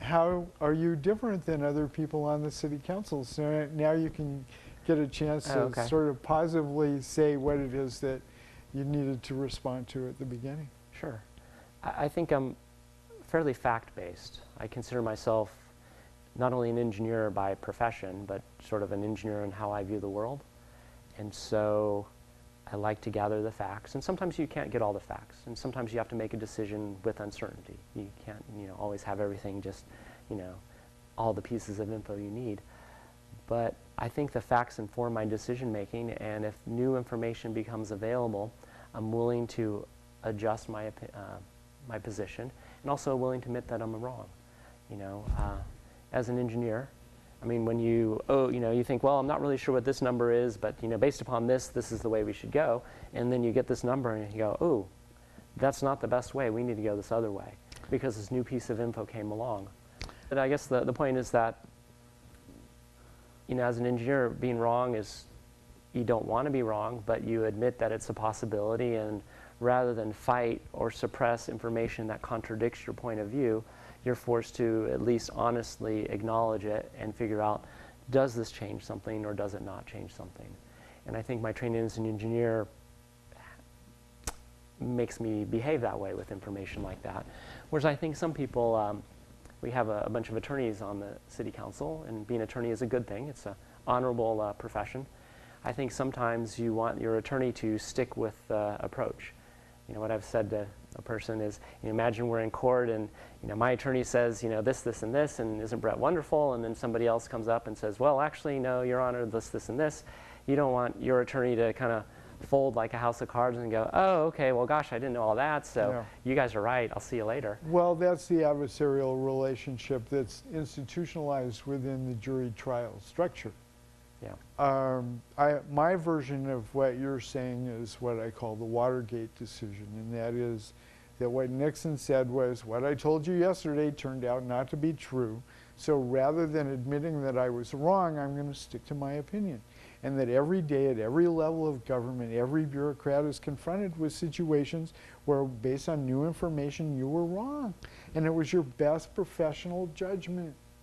how are you different than other people on the city council? So now you can get a chance to Okay. sort of positively say what it is that you needed to respond to at the beginning. Sure. I think I'm fairly fact-based. I consider myself not only an engineer by profession, but sort of an engineer in how I view the world. And so I like to gather the facts. And sometimes you can't get all the facts. And sometimes you have to make a decision with uncertainty. You can't, always have everything just, all the pieces of info you need. But I think the facts inform my decision making, and if new information becomes available, I'm willing to adjust my position, and also willing to admit that I'm wrong. As an engineer, I mean, when you think, well, I'm not really sure what this number is, but based upon this is the way we should go, and then you get this number and you go, oh, that's not the best way. We need to go this other way because this new piece of info came along. But I guess the point is that, as an engineer, being wrong is, you don't want to be wrong, but you admit that it's a possibility, and rather than fight or suppress information that contradicts your point of view, you're forced to at least honestly acknowledge it and figure out, does this change something or does it not change something? And I think my training as an engineer makes me behave that way with information like that. Whereas I think some people, we have a bunch of attorneys on the city council, and being an attorney is a good thing. It's an honorable profession. I think sometimes you want your attorney to stick with the approach. What I've said to a person is, imagine we're in court and my attorney says, this, and this, and isn't Brett wonderful? And then somebody else comes up and says, well, actually, no, Your Honor, this, and this. You don't want your attorney to kind of fold like a house of cards and go, oh, okay, well, gosh, I didn't know all that, so Yeah. You guys are right, I'll see you later. Well, that's the adversarial relationship that's institutionalized within the jury trial structure. Yeah. My version of what you're saying is what I call the Watergate decision, and that is that what Nixon said was, what I told you yesterday turned out not to be true, so rather than admitting that I was wrong, I'm going to stick to my opinion. And that every day at every level of government, every bureaucrat is confronted with situations where, based on new information, you were wrong. And it was your best professional judgment.